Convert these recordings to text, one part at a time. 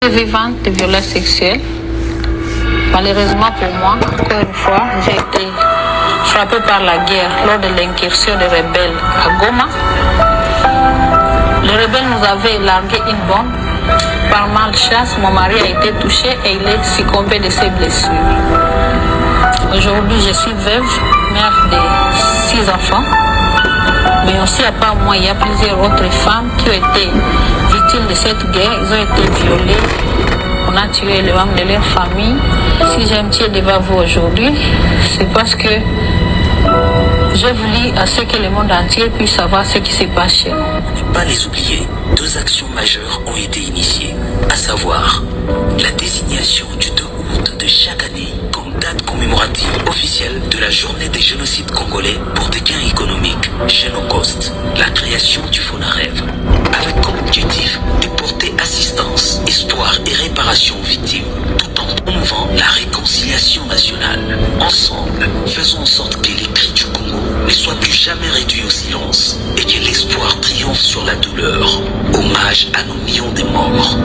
vivante de violences sexuelles. Malheureusement pour moi, encore une fois, j'ai été frappée par la guerre lors de l'incursion des rebelles à Goma. Les rebelles nous avaient largué une bombe. Par malchance, mon mari a été touché et il est succombé de ses blessures. Aujourd'hui, je suis veuve, mère de 6 enfants. Mais aussi, à part moi, il y a plusieurs autres femmes qui ont été victimes de cette guerre. Ils ont été violées. On a tué les membres de leur famille. Si j'ai un petit devant vous aujourd'hui, c'est parce que je voulais à ce que le monde entier puisse savoir ce qui se passe chez nous. Ne pas les oublier, 2 actions majeures ont été initiées, à savoir la désignation du 2 août de chaque année comme date commémorative officielle de la journée des génocides congolais pour des gains économiques, Génocost, la création du FONAREV, avec comme objectif de porter assistance, espoir et réparation aux victimes, tout en promouvant la réconciliation nationale. Ensemble, faisons en sorte que les cris du Congo ne soient plus jamais réduits au silence et que l'espoir triomphe sur la douleur. Hommage à nos millions de morts.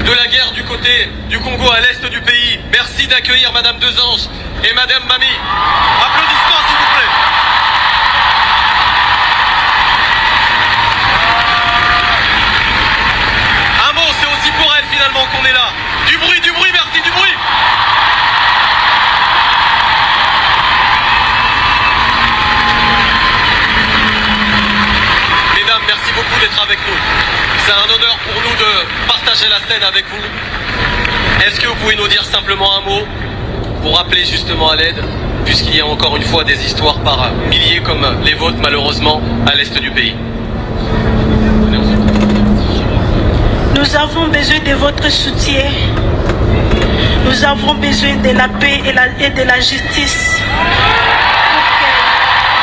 De la guerre du côté du Congo à l'est du pays. Merci d'accueillir Madame Desanges et Madame Mami. Applaudissements s'il vous plaît. Un mot, c'est aussi pour elle finalement qu'on est là. Du bruit, merci, du bruit. Mesdames, merci beaucoup d'être avec nous. C'est un honneur pour nous de partager la scène avec vous. Est-ce que vous pouvez nous dire simplement un mot pour appeler justement à l'aide, puisqu'il y a encore une fois des histoires par milliers comme les vôtres malheureusement à l'est du pays. Nous avons besoin de votre soutien. Nous avons besoin de la paix et de la justice pour que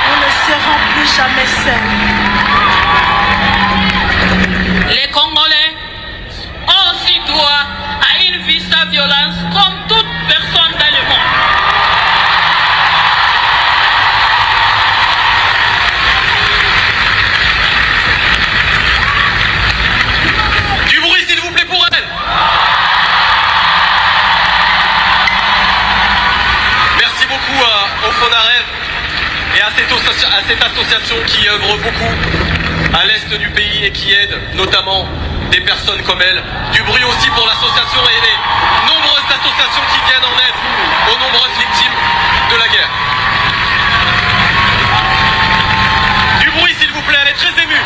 nous ne serons plus jamais seuls. Les Congolais ont aussi droit à une vie sans violence comme toute personne dans le monde. Du bruit s'il vous plaît pour elle. Merci beaucoup au FONAREV et à cette association qui œuvre beaucoup à l'est du pays et qui aide notamment des personnes comme elle. Du bruit aussi pour l'association et les nombreuses associations qui viennent en aide aux nombreuses victimes de la guerre. Du bruit s'il vous plaît, elle est très émue.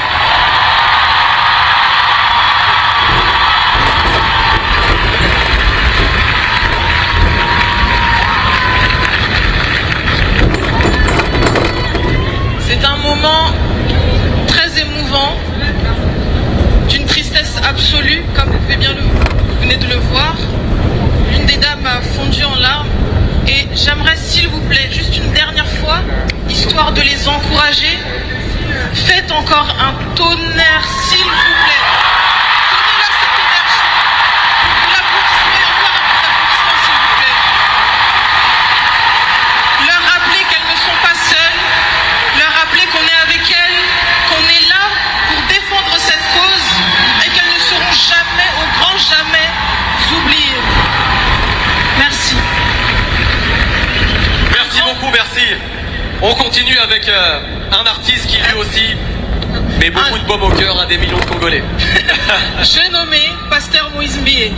C'est un moment très émouvant, d'une tristesse absolue, comme vous venez de le voir. L'une des dames a fondu en larmes et j'aimerais s'il vous plaît, juste une dernière fois, histoire de les encourager, faites encore un tonnerre s'il vous plaît. Donnez-leur cette énergie. L'applaudissement et encore un petit applaudissement s'il vous plaît. Leur rappeler qu'elles ne sont pas seules, leur rappeler qu'on est avec elles, qu'on est là pour défendre cette cause et qu'elles ne seront jamais, au grand jamais, oubliées. Merci. Merci beaucoup, merci. On continue avec un artiste qui lui aussi met beaucoup de baume au cœur à des millions de Congolais. J'ai nommé Pasteur Moïse Mbie.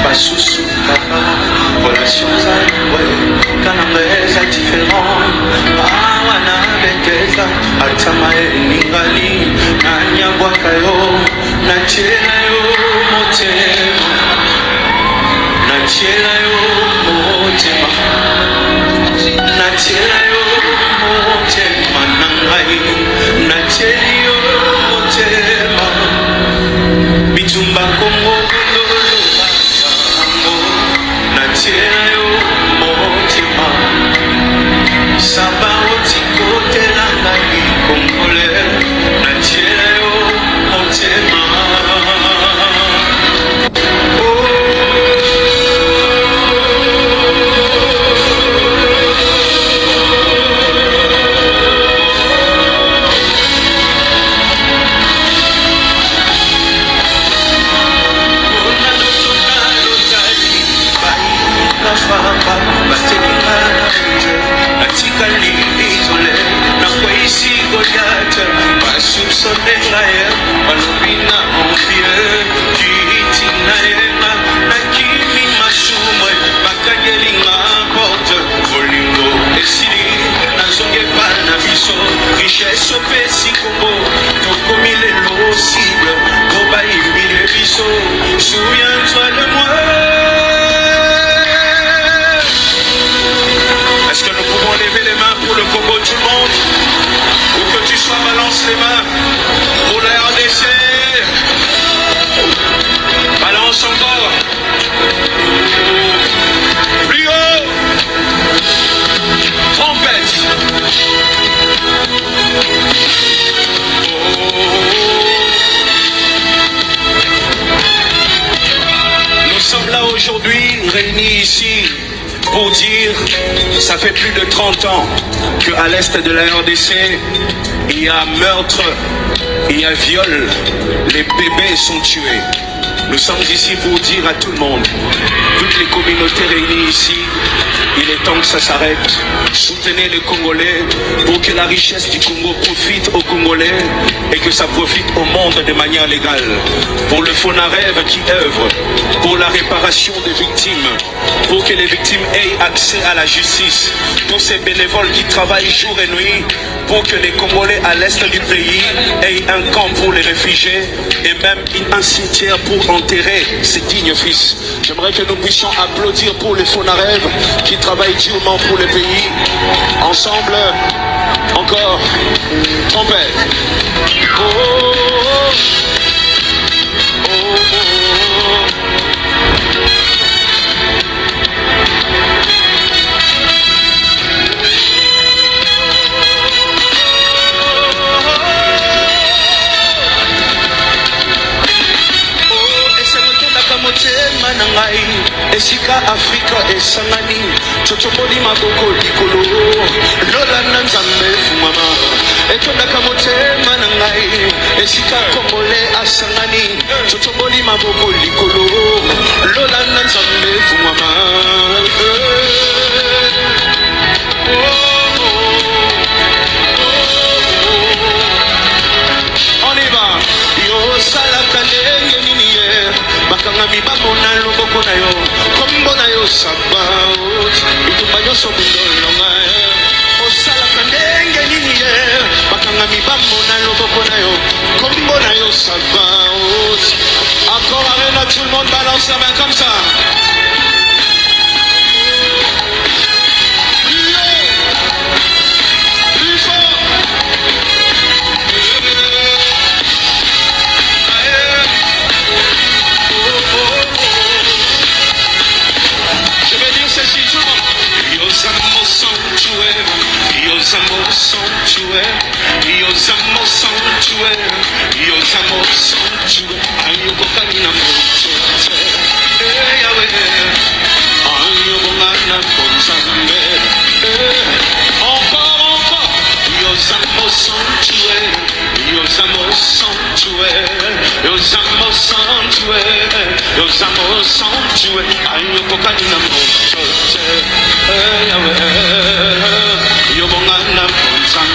Basusu papa, relations à ouais, kanameza différent. Awana beteza, atamae ningali, nanyabwaka yo, nachela yo motema, nachela yo motema, nachela yo motema nangai, nacheli yo motema, bitumba Kongo. Souviens-toi de moi. Est-ce que nous pouvons lever les mains pour le Congo, tout le monde? Où que tu sois, balance les mains pour la RDC. Balance encore. Plus haut. Trompette. Nous sommes là aujourd'hui, réunis ici, pour dire, ça fait plus de 30 ans qu'à l'est de la RDC, il y a meurtre, il y a viol, les bébés sont tués. Nous sommes ici pour dire à tout le monde, toutes les communautés réunies ici, il est temps que ça s'arrête. Soutenez les Congolais pour que la richesse du Congo profite aux Congolais et que ça profite au monde de manière légale. Pour le FONAREV qui œuvre pour la réparation des victimes, pour que les victimes aient accès à la justice, pour ces bénévoles qui travaillent jour et nuit, pour que les Congolais à l'est du pays aient un camp pour les réfugiés et même un cimetière pour enterrer ces dignes fils. J'aimerais que nous puissions applaudir pour les FONAREV qui travaillent durement pour le pays. Ensemble, encore, trompette. Oh, oh, oh, oh, oh. Esika Afrika esangani chochoboli maboko likolo lola na nzambe fumama etondaka motema na ngai esika Kongole asangani chochoboli maboko likolo lola na nzambe fumama. On y va. Yo salaka ndenge nini ye bakanga mibamo na loboko na yo kombo na yo sabaot bitumba nyonso bindolonga osalaka ndenge nini ye bakanga mibamo na loboko na yo kombo na yo sabaot. Encore avec nous, tout le monde balance la main comme ça. Plus fort. Je vais dire ceci, tout le monde. Yosamo sanctuaire, Yosamo sanctuaire, Yosamo sanctuaire, Yosamo sanctuaire. Ayoko kanina moto, Yahweh. Ayoko ngana konsambe. Encore. Yosamo sanctuaire, Yosamo sanctuaire, Yosamo sanctuaire, Yosamo sanctuaire. Ayoko kanina moto, Yahweh. Yobongana konsambe.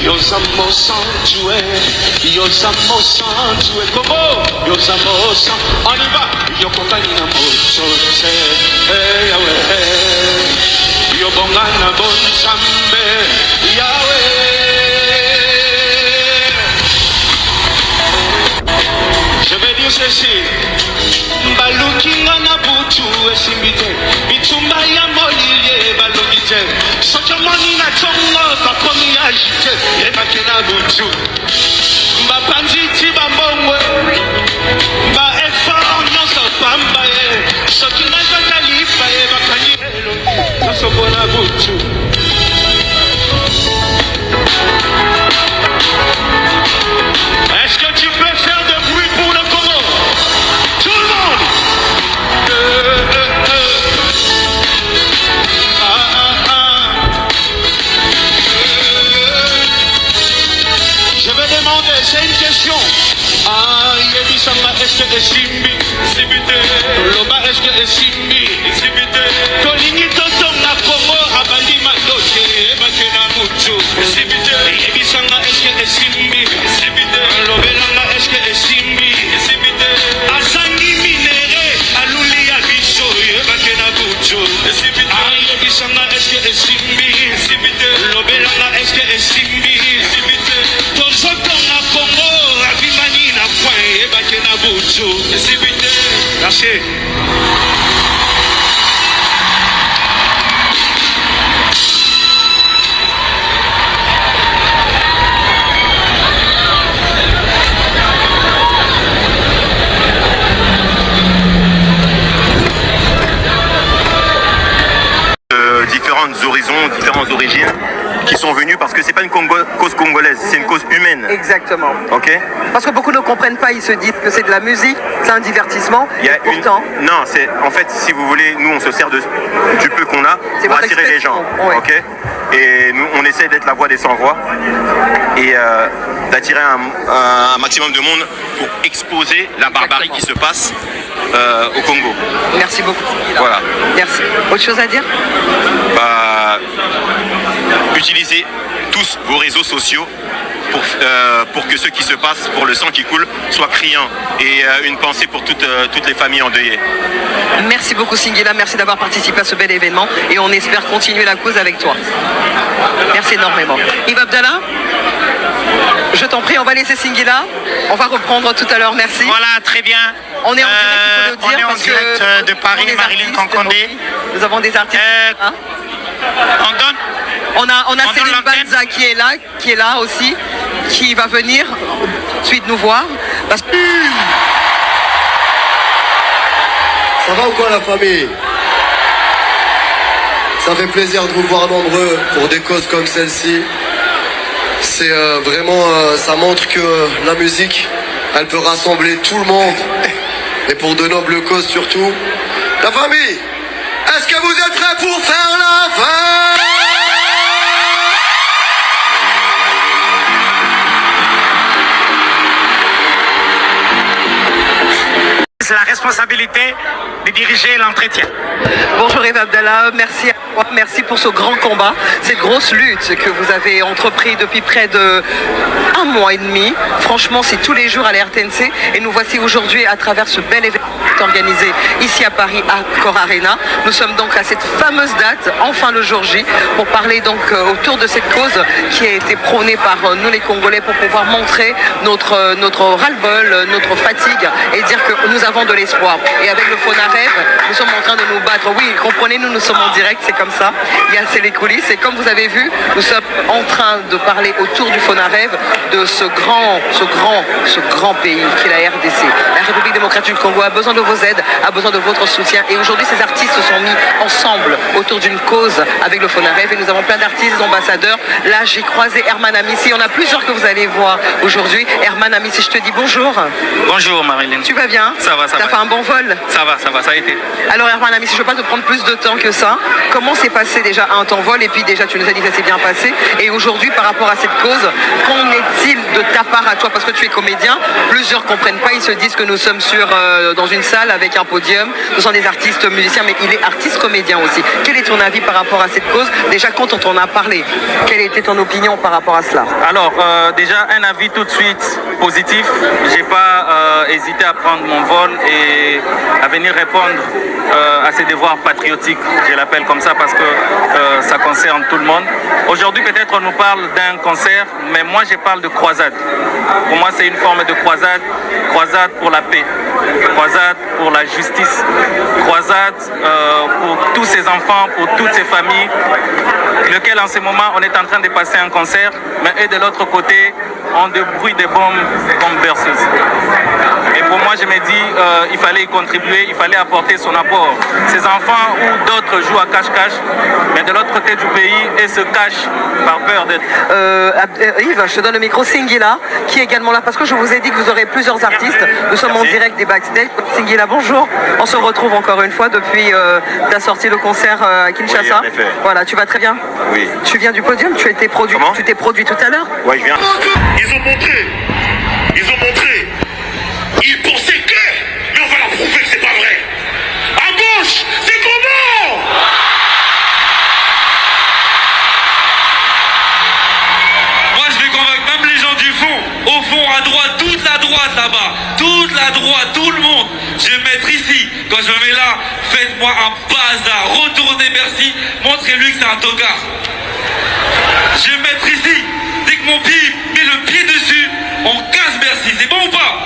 Yosamo sanctuaire, Yosamo sanctuaire, Kobo, Yosamo sanctuaire, on y va, Yokokani na mocho, Yahweh, Yobongana bon sambe, Yahweh. Je vais dire ceci, Balukinga na butu esimbite, Bitumba ya molilie balugite, Sotomoni na tongo bakomi agite, Yebake na butu, Bapanziti bambongwe, Ba efa onyoso pambaye, Sokina jagalifa ye bakani elo, Nasobo na butu. Est-ce que tu peux faire de bruit pour le Congo? Tout le monde! Je vais demander, c'est une question. Yebisama, est-ce que Simbi, Sibite, Loba, est-ce que Simbi, Sibite, Tolini Totonga, Congo, Abandi Madoche, Bakena Mutu, Sibite, Yebisama, est-ce que Simbi, Sibite, Lobelanga, est-ce que Simbi, Sibite, Azangi Minere, Aluli Abiso, Bakena Mutu, Sibite, Yebisama, est-ce que Simbi, Sibite, Lobelanga, est-ce que Simbi, Sibite, Tozotonga, Congo, Abimani, na point, Bakena Mutu, Sibite. Merci. Différents horizons, différentes origines qui sont venus parce que c'est pas une cause congolaise, c'est une cause humaine. Exactement. Ok. Parce que beaucoup ne comprennent pas, ils se disent que c'est de la musique, c'est un divertissement. Il y a pourtant, non, c'est en fait, si vous voulez, nous on se sert du peu qu'on a pour attirer les gens. Ouais. Ok. Et nous on essaie d'être la voix des sans voix et d'attirer un maximum de monde pour exposer la barbarie qui se passe au Congo. Merci beaucoup. Voilà. Merci. Autre chose à dire? Bah, utilisez tous vos réseaux sociaux pour que ce qui se passe, pour le sang qui coule, soit criant. Et une pensée pour toutes les familles endeuillées. Merci beaucoup Singila, merci d'avoir participé à ce bel événement et on espère continuer la cause avec toi. Merci énormément. Yves Abdallah, je t'en prie, on va laisser Singila. On va reprendre tout à l'heure, merci. Voilà, très bien. On est en direct, il faut le dire. On est en direct de Paris, Marilyn Kankondé. Nous avons des artistes. On donne. On a Céline Banza qui est là aussi, qui va venir ensuite nous voir. Parce que... Ça va ou quoi la famille? Ça fait plaisir de vous voir nombreux pour des causes comme celle-ci. C'est vraiment, ça montre que la musique, elle peut rassembler tout le monde. Et pour de nobles causes surtout. La famille, est-ce que vous êtes prêts pour faire la fête? C'est la responsabilité de diriger l'entretien. Bonjour Eva Abdallah, merci à toi, merci pour ce grand combat, cette grosse lutte que vous avez entrepris depuis près de 1 mois et demi. Franchement, c'est tous les jours à la RTNC et nous voici aujourd'hui à travers ce bel événement organisé ici à Paris, à Accor Arena. Nous sommes donc à cette fameuse date, enfin le jour J, pour parler donc autour de cette cause qui a été prônée par nous les Congolais pour pouvoir montrer notre ras-le-bol, notre fatigue et dire que nous avons de l'espoir. Et avec le Fonareb, nous sommes en train de nous battre. Oui, comprenez-nous, nous sommes en direct, c'est comme ça. C'est les coulisses et comme vous avez vu, nous sommes en train de parler autour du Fonareb de ce grand pays qui est la RDC. La République démocratique du Congo a besoin de vos aides, a besoin de votre soutien. Et aujourd'hui, ces artistes se sont mis ensemble autour d'une cause avec le Fonareb et nous avons plein d'artistes, ambassadeurs. Là, j'ai croisé Herman Amissi. On a plusieurs que vous allez voir aujourd'hui. Herman Amissi, je te dis bonjour. Bonjour Marilyn. Tu vas bien? Ça va, ça va. T'as fait un bon vol? Ça va, ça a été. Alors Herman Amissi, je ne veux pas te prendre plus de temps que ça. Comment s'est passé déjà un temps vol et puis déjà tu nous as dit que ça s'est bien passé. Et aujourd'hui, par rapport à cette cause, qu'en est-il de ta part à toi? Parce que tu es comédien, plusieurs ne comprennent pas, ils se disent que nous sommes dans une salle avec un podium, nous sommes des artistes musiciens, mais il est artiste comédien aussi. Quel est ton avis par rapport à cette cause? Déjà, quand on t'en a parlé, quelle était ton opinion par rapport à cela? Alors, déjà, un avis tout de suite positif. J'ai pas hésité à prendre mon vol et à venir répondre à ces devoirs patriotiques, je l'appelle comme ça parce que ça concerne tout le monde. Aujourd'hui, peut-être on nous parle d'un concert, mais moi je parle de croisade. Pour moi, c'est une forme de croisade, croisade pour la paix, croisade pour la justice, croisade pour tous ces enfants, pour toutes ces familles, lequel en ce moment on est en train de passer un concert, mais eux de l'autre côté ont des bruits de bombes berceuses. Et pour moi, je me dis, il fallait y contribuer, il fallait apporter son apport. Ces enfants ou d'autres jouent à cache-cache, mais de l'autre côté du pays, ils se cachent par peur d'être... Yves, je te donne le micro. Singila, qui est également là, parce que je vous ai dit que vous aurez plusieurs artistes. Nous sommes en direct des backstage. Singila, bonjour. On se retrouve encore une fois depuis ta sortie le concert à Kinshasa. Oui, en effet. Voilà, tu vas très bien? Oui. Tu viens du podium, tu as été produit. Comment? Tu t'es produit tout à l'heure? Oui, je viens. Ils ont montré. Ils pensaient que, mais on va leur prouver que c'est pas vrai. À gauche, c'est comment? Moi, je vais convaincre même les gens du fond. Au fond, à droite, toute la droite là-bas. Toute la droite, tout le monde. Je vais me mettre ici. Quand je me mets là, faites-moi un bazar. Retournez Bercy. Montrez-lui que c'est un tocard. Je vais me mettre ici. Dès que mon pied met le pied dessus, on casse Bercy. C'est bon ou pas?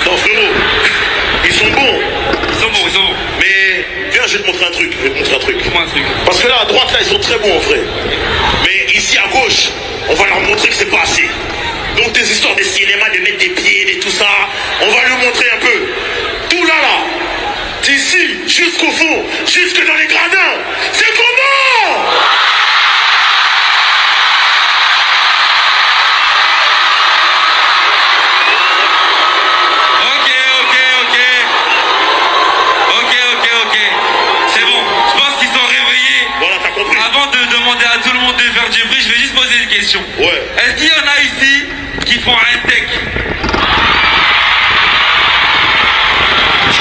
Non frérot, ils sont bons. Mais viens, je vais te montrer un truc. Parce que là à droite là ils sont très bons en vrai. Mais ici à gauche, on va leur montrer que c'est pas assez. Donc des histoires de cinéma, de mettre des pieds et tout ça, on va leur montrer un peu. Tout là d'ici jusqu'au fond, jusque dans les gradins. C'est comment? Avant de demander à tout le monde de faire du bruit, je vais juste poser une question. Ouais. Est-ce qu'il y en a ici qui font un tech? Je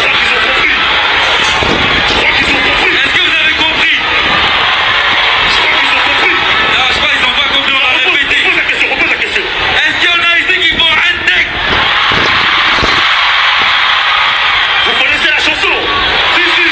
crois qu'ils ont compris. Est-ce que vous avez compris? Je crois qu'ils ont compris. Non, je crois qu'ils n'ont pas compris, on va répéter. Repose la question. Est-ce qu'il y en a ici qui font un tech? Vous connaissez la chanson? Si.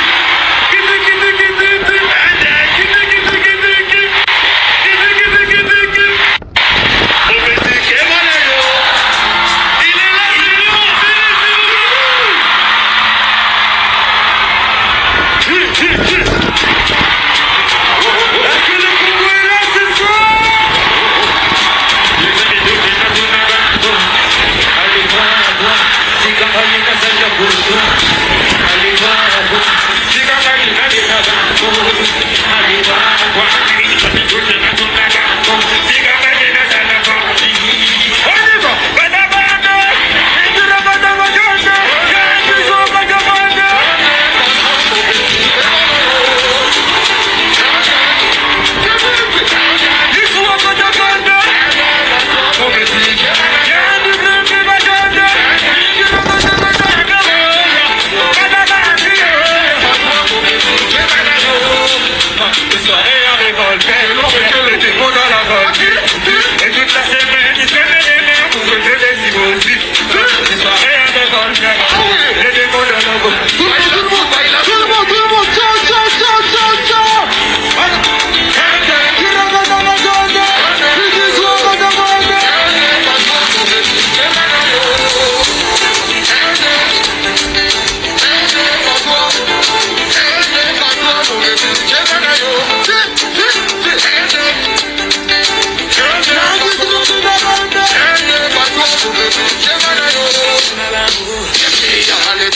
Allez,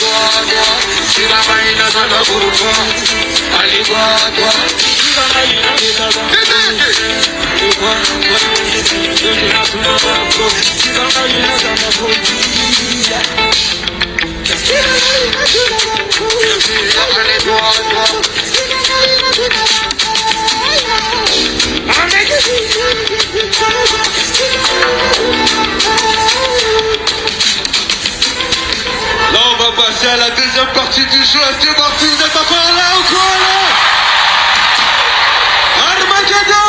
Là, on va passer à la deuxième partie du show. Est-ce que Marty, vous êtes encore là ou quoi là? Armageddon!